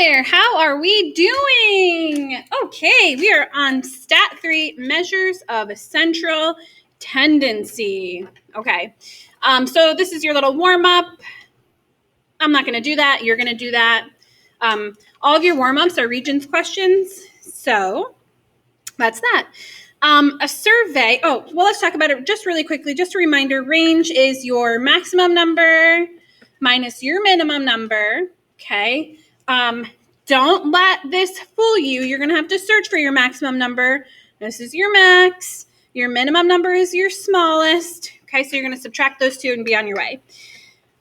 there, how are we doing? Okay, we are on STAT-3, Measures of Central Tendency. Okay, so this is your little warm-up. I'm not going to do that. You're going to do that. All of your warm-ups are Regents questions, so that's that. A survey, let's talk about it just really quickly. Just a reminder, range is your maximum number minus your minimum number, okay? Don't let this fool you. You're going to have to search for your maximum number. This is your max. Your minimum number is your smallest, okay? So you're going to subtract those two and be on your way.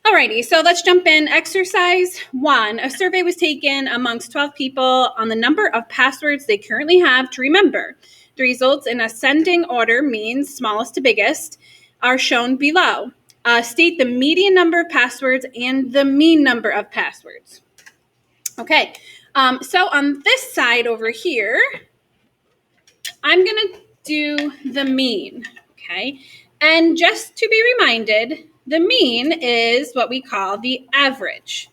Alrighty, so let's jump in. Exercise 1. A survey was taken amongst 12 people on the number of passwords they currently have to remember. The results in ascending order, means smallest to biggest, are shown below. State the median number of passwords and the mean number of passwords. Okay, so on this side over here, I'm going to do the mean, okay? And just to be reminded, the mean is what we call the average.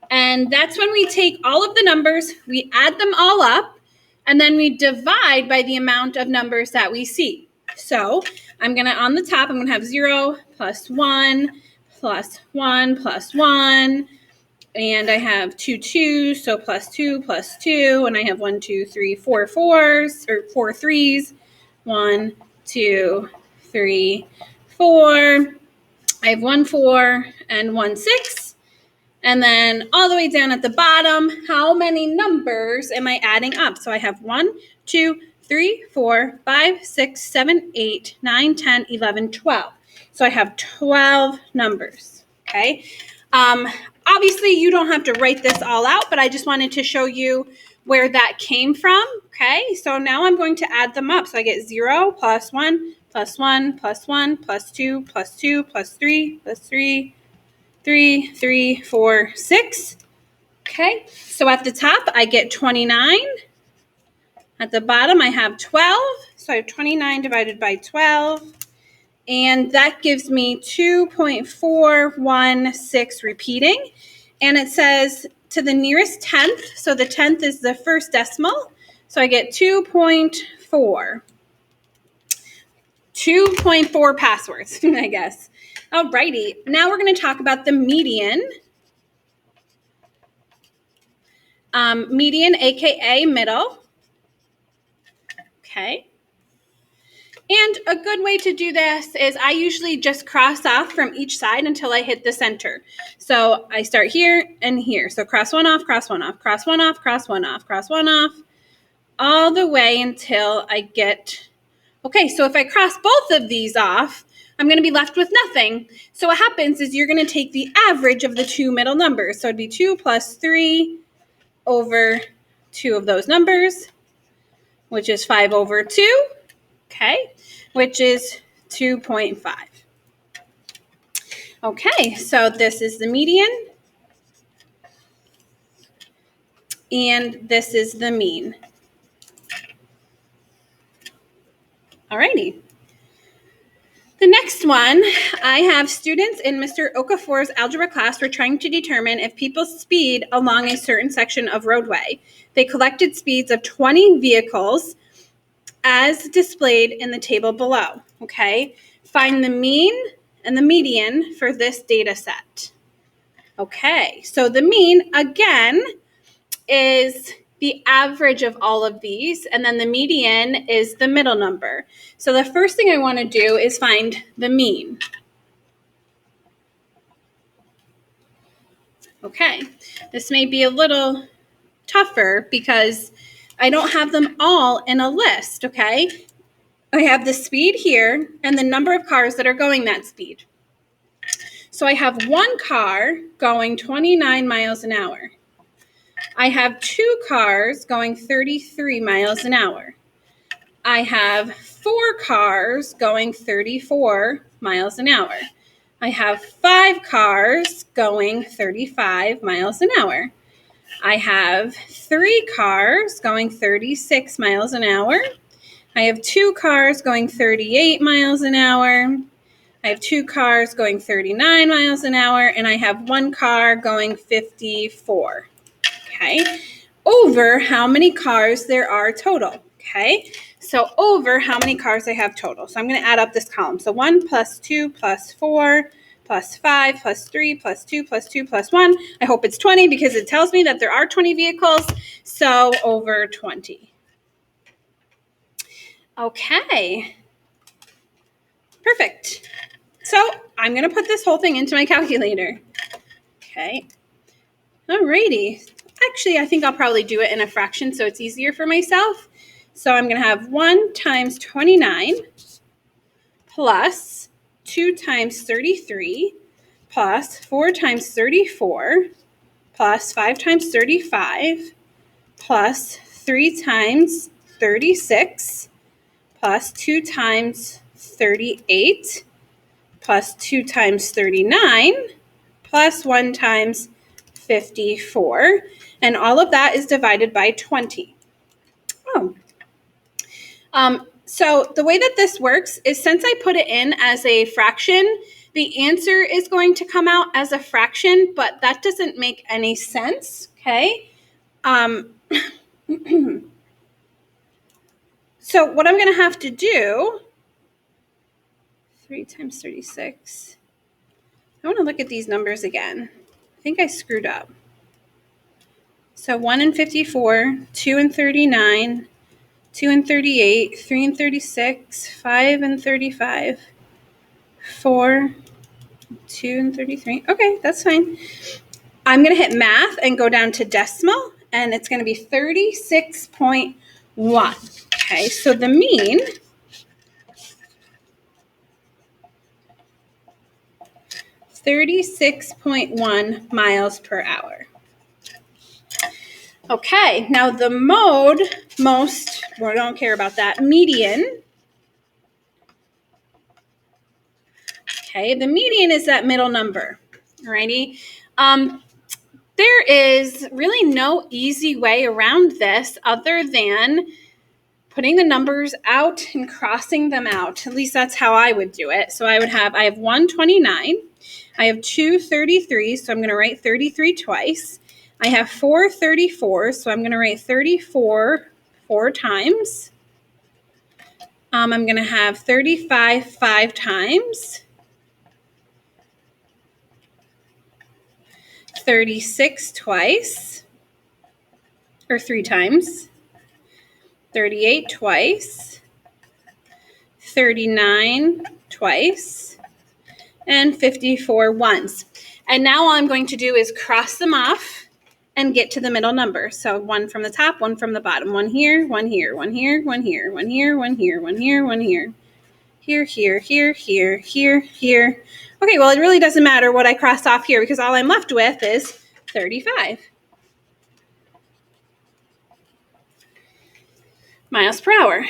And that's when we take all of the numbers, we add them all up, and then we divide by the amount of numbers that we see. So I'm going to, on the top, I'm going to have 0 plus 1 plus 1 plus 1. And I have 2 2s, so plus 2 plus 2. And I have 1, 2, 3, 4 4s, or 4 3s. 1, 2, 3, 4. I have 1 4 and 1 6. And then all the way down at the bottom, how many numbers am I adding up? So I have 1, 2, 3, 4, 5, 6, 7, 8, 9, 10, 11, 12. So I have 12 numbers, okay? Obviously, you don't have to write this all out, but I just wanted to show you where that came from, okay? So now I'm going to add them up. So I get 0 plus 1 plus 1 plus 1 plus 2 plus 2 plus 3 plus 3, 3, 3, 4, 6. Okay, so at the top, I get 29. At the bottom, I have 12. So I have 29 divided by 12. And that gives me 2.416 repeating. And it says to the nearest tenth. So the tenth is the first decimal. So I get 2.4. 2.4 passwords, I guess. Alrighty, now we're going to talk about the median. Median, aka middle. Okay. And a good way to do this is I usually just cross off from each side until I hit the center. So I start here and here. So cross one off, cross one off, cross one off, cross one off, cross one off, all the way until I get, okay, so if I cross both of these off, I'm going to be left with nothing. So what happens is you're going to take the average of the two middle numbers. So it'd be 2 plus 3 over 2 of those numbers, which is 5 over 2, okay, which is 2.5. Okay, so this is the median, and this is the mean. Alrighty. The next one, I have students in Mr. Okafor's algebra class were trying to determine if people's speed along a certain section of roadway. They collected speeds of 20 vehicles as displayed in the table below, okay? Find the mean and the median for this data set. Okay, so the mean, again, is the average of all of these, and then the median is the middle number. So the first thing I want to do is find the mean. Okay, this may be a little tougher because I don't have them all in a list, okay? I have the speed here and the number of cars that are going that speed. So I have one car going 29 miles an hour. I have 2 cars going 33 miles an hour. I have 4 cars going 34 miles an hour. I have 5 cars going 35 miles an hour. I have 3 cars going 36 miles an hour. I have 2 cars going 38 miles an hour. I have 2 cars going 39 miles an hour, and I have 1 car going 54. okay, over how many cars there are total, okay? So over how many cars I have total. So I'm going to add up this column. So 1 plus 2 plus 4 plus 5 plus 3 plus 2 plus 2 plus 1. I hope it's 20 because it tells me that there are 20 vehicles. So over 20. Okay. Perfect. So I'm going to put this whole thing into my calculator. Okay. Alrighty. Actually, I think I'll probably do it in a fraction so it's easier for myself. So I'm going to have 1 times 29 plus 2 times 33 plus 4 times 34 plus 5 times 35 plus 3 times 36 plus 2 times 38 plus 2 times 39 plus 1 times 54. And all of that is divided by 20. Oh. So the way that this works is since I put it in as a fraction, the answer is going to come out as a fraction, but that doesn't make any sense, okay? So what I'm going to have to do, 3 times 36, I want to look at these numbers again. I think I screwed up. So 1 and 54, 2 and 39, 2 and 38, 3 and 36, 5 and 35, 4, 2 and 33. Okay, that's fine. I'm going to hit math and go down to decimal, and it's going to be 36.1. Okay, so the mean is 36.1 miles per hour. Okay, now the mode, most, we don't care about that, median. Okay, the median is that middle number, alrighty? There is really no easy way around this other than putting the numbers out and crossing them out. At least that's how I would do it. So I have 129, I have 233, so I'm going to write 33 twice. I have 434, so I'm going to write 34 4 times. I'm going to have 35 5 times. 36 twice, or 3 times. 38 twice. 39 twice. And 54 once. And now all I'm going to do is cross them off and get to the middle number. So 1 from the top, 1 from the bottom. 1 here, 1 here, 1 here, 1 here, 1 here, 1 here, 1 here, 1 here. Here, here, here, here, here, here. Okay, well, it really doesn't matter what I cross off here because all I'm left with is 35 miles per hour.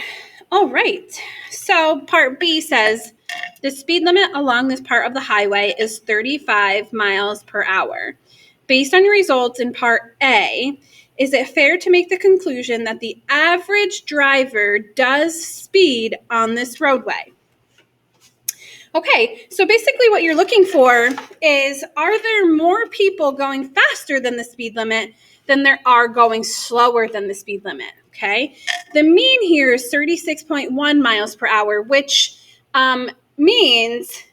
All right, so part B says the speed limit along this part of the highway is 35 miles per hour. Based on your results in part A, is it fair to make the conclusion that the average driver does speed on this roadway? Okay, so basically what you're looking for is, are there more people going faster than the speed limit than there are going slower than the speed limit, okay? The mean here is 36.1 miles per hour, which means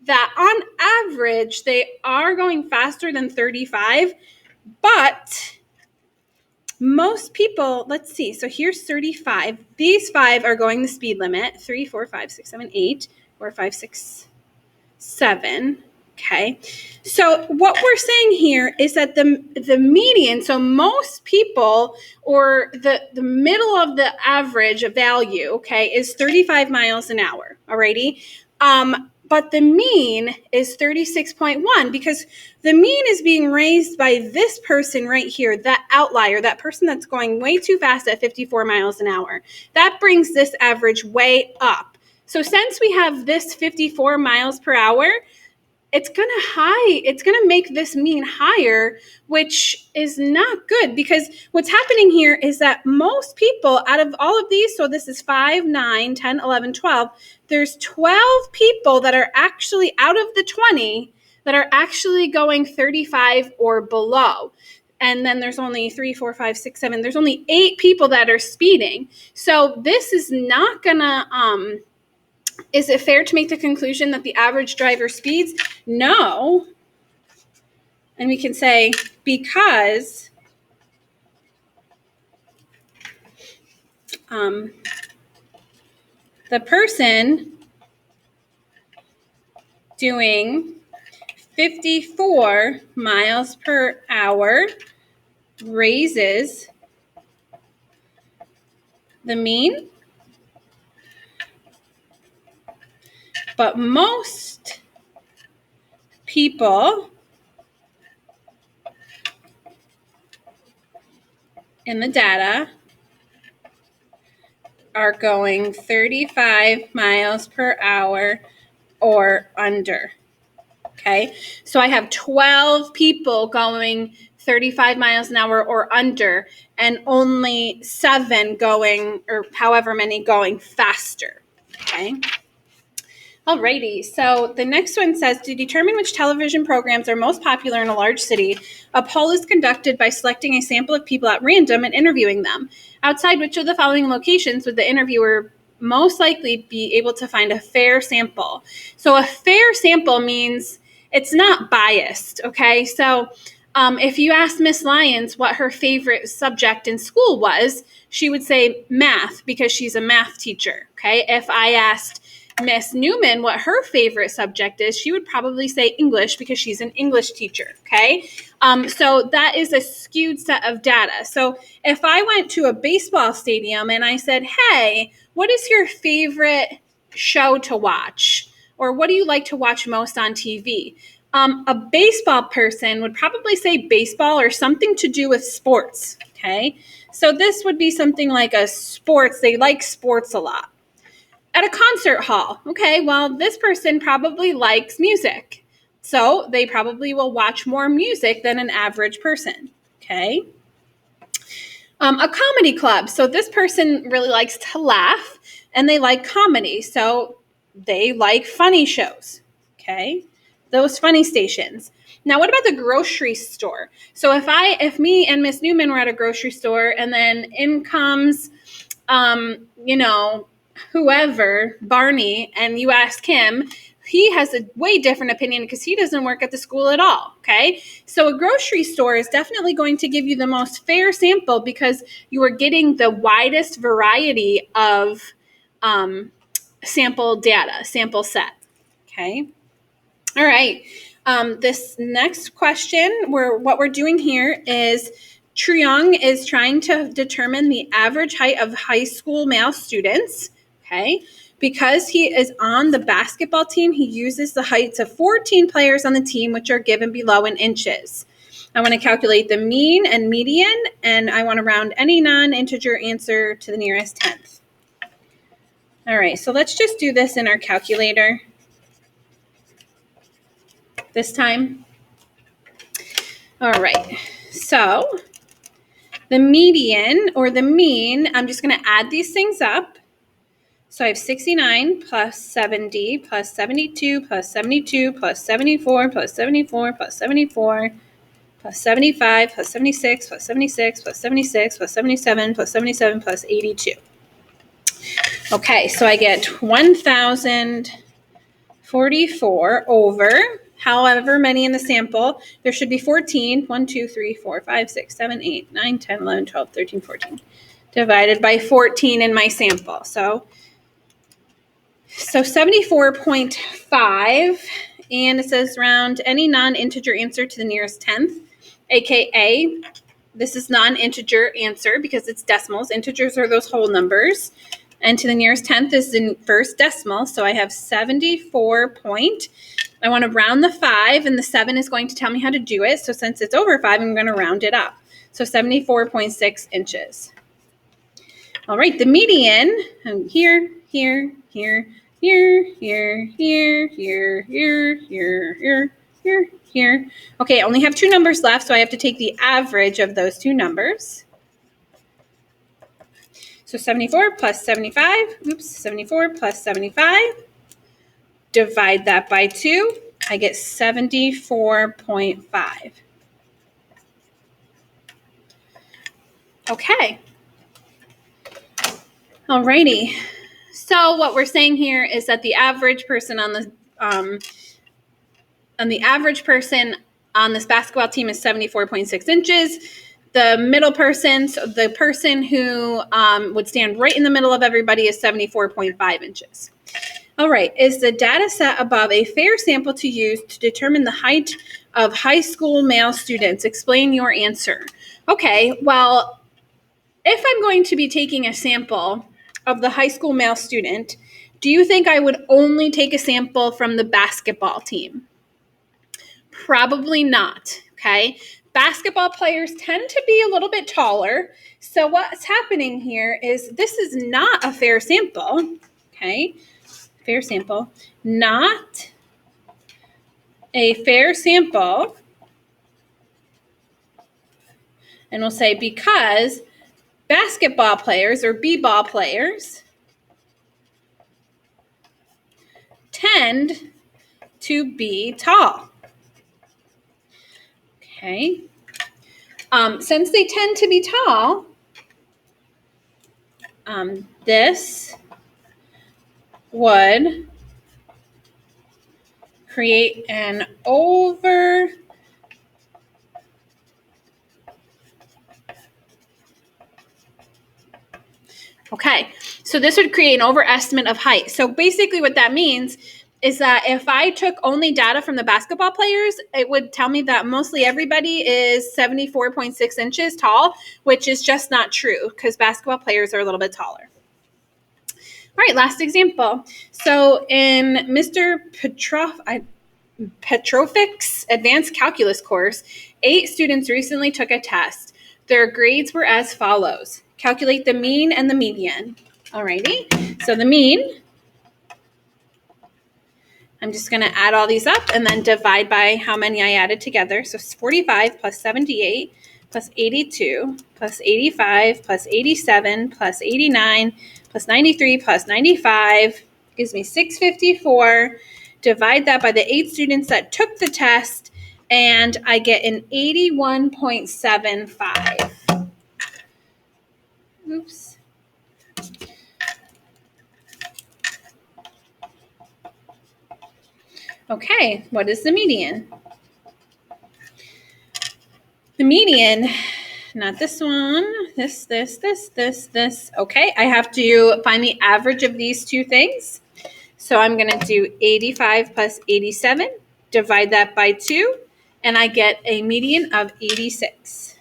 that on average, they are going faster than 35, but most people, let's see, so here's 35. These 5 are going the speed limit, 3, 4, 5, 6, 7, 8, 4, 5, 6, 7. Okay, so what we're saying here is that the median, so most people, or the middle of the average value, okay, is 35 miles an hour, alrighty? But the mean is 36.1 because the mean is being raised by this person right here, that outlier, that person that's going way too fast at 54 miles an hour. That brings this average way up. So since we have this 54 miles per hour, it's going to make this mean higher, which is not good because what's happening here is that most people out of all of these, so this is 5, 9, 10, 11, 12, there's 12 people that are actually out of the 20 that are actually going 35 or below. and then there's only 3, 4, 5, 6, 7. There's only 8 people that are speeding. So this is not gonna, is it fair to make the conclusion that the average driver speeds? No. And we can say because the person doing 54 miles per hour raises the mean, but most people in the data are going 35 miles per hour or under. Okay, so I have 12 people going 35 miles an hour or under, and only 7 going, or however many going faster. Okay. Alrighty, so the next one says, to determine which television programs are most popular in a large city, a poll is conducted by selecting a sample of people at random and interviewing them. Outside which of the following locations would the interviewer most likely be able to find a fair sample? So a fair sample means it's not biased, okay? So if you asked Miss Lyons what her favorite subject in school was, she would say math because she's a math teacher, okay? If I asked Miss Newman what her favorite subject is, she would probably say English because she's an English teacher, okay? So that is a skewed set of data. So if I went to a baseball stadium and I said, hey, what is your favorite show to watch? Or what do you like to watch most on TV? A baseball person would probably say baseball or something to do with sports, okay? So this would be something like a sports, they like sports a lot. At a concert hall, okay, well, this person probably likes music. So they probably will watch more music than an average person, okay? A comedy club. So this person really likes to laugh and they like comedy. So they like funny shows, okay? Those funny stations. Now, what about the grocery store? So if me and Miss Newman were at a grocery store and then in comes, whoever, Barney, and you ask him, he has a way different opinion because he doesn't work at the school at all, okay? So a grocery store is definitely going to give you the most fair sample because you are getting the widest variety of sample data, sample set, okay? All right. This next question, what we're doing here is Truong is trying to determine the average height of high school male students, okay? Because he is on the basketball team, he uses the heights of 14 players on the team, which are given below in inches. I want to calculate the mean and median, and I want to round any non-integer answer to the nearest tenth. All right, so let's just do this in our calculator this time. All right, so the median or the mean, I'm just going to add these things up. So I have 69 plus 70 plus 72 plus 72 plus 74 plus 74 plus 74 plus 75 plus 76 plus 76 plus 76 plus 77 plus 77 plus 82. Okay, so I get 1,044 over however many in the sample. There should be 14. 1, 2, 3, 4, 5, 6, 7, 8, 9, 10, 11, 12, 13, 14. Divided by 14 in my sample. So 74.5, and it says round any non-integer answer to the nearest tenth, aka this is non-integer answer because it's decimals. Integers are those whole numbers. And to the nearest tenth is the first decimal. So I have 74 point. I want to round the 5, and the 7 is going to tell me how to do it. So since it's over 5, I'm going to round it up. So 74.6 inches. All right, the median, here, here, here, here, here, here, here, here, here, here, here. Okay, I only have 2 numbers left, so I have to take the average of those 2 numbers. So 74 plus 75, 74 plus 75. Divide that by 2, I get 74.5. Okay. Alrighty. So what we're saying here is that the average person on this basketball team is 74.6 inches. The middle person, so the person who would stand right in the middle of everybody, is 74.5 inches. All right. Is the data set above a fair sample to use to determine the height of high school male students? Explain your answer. Okay. Well, if I'm going to be taking a sample of the high school male student, do you think I would only take a sample from the basketball team? Probably not, okay? Basketball players tend to be a little bit taller. So what's happening here is this is not a fair sample, okay? Fair sample, not a fair sample. And we'll say because basketball players or b-ball players tend to be tall. Okay. Since they tend to be tall, this would create an Okay, so this would create an overestimate of height. So basically what that means is that if I took only data from the basketball players, it would tell me that mostly everybody is 74.6 inches tall, which is just not true because basketball players are a little bit taller. All right, last example. So in Mr. Petrovic's advanced calculus course, 8 students recently took a test. Their grades were as follows. Calculate the mean and the median. Alrighty, so the mean, I'm just going to add all these up and then divide by how many I added together. So it's 45 plus 78 plus 82 plus 85 plus 87 plus 89 plus 93 plus 95 gives me 654. Divide that by the 8 students that took the test, and I get an 81.75. Oops. Okay, what is the median? The median, not this one, this. Okay, I have to find the average of these two things. So I'm going to do 85 plus 87, divide that by 2, and I get a median of 86.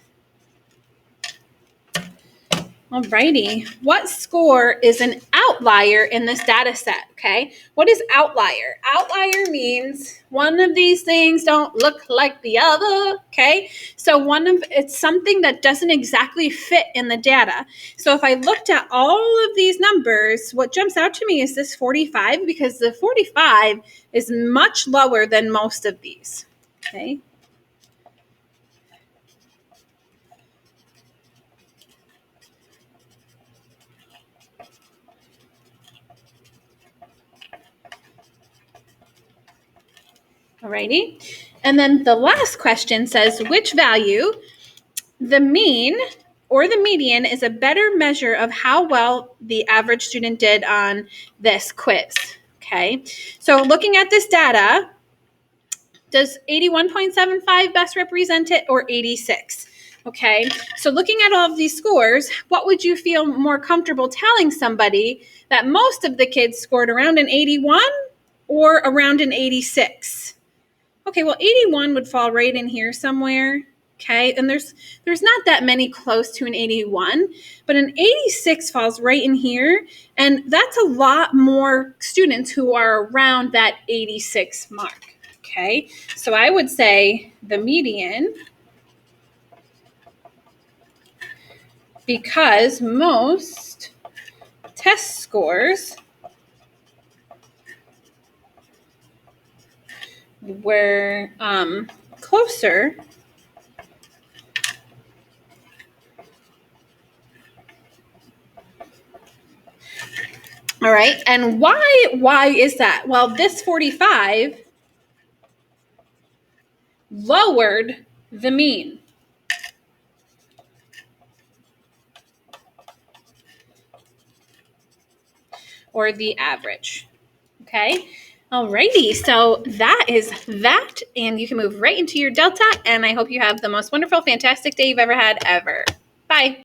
Alrighty, what score is an outlier in this data set? Okay, what is outlier? Outlier means one of these things don't look like the other. Okay, so it's something that doesn't exactly fit in the data. So if I looked at all of these numbers, what jumps out to me is this 45, because the 45 is much lower than most of these. Okay. Alrighty. And then the last question says, which value, the mean or the median, is a better measure of how well the average student did on this quiz? Okay. So looking at this data, does 81.75 best represent it, or 86? Okay. So looking at all of these scores, what would you feel more comfortable telling somebody that most of the kids scored around an 81 or around an 86? Okay, well, 81 would fall right in here somewhere, okay? And there's not that many close to an 81, but an 86 falls right in here, and that's a lot more students who are around that 86 mark, okay? So I would say the median, because most test scores were closer All right. And why is that? Well, this 45 lowered the mean. or the average. Okay. Alrighty, so that is that, and you can move right into your delta, and I hope you have the most wonderful, fantastic day you've ever had, ever. Bye.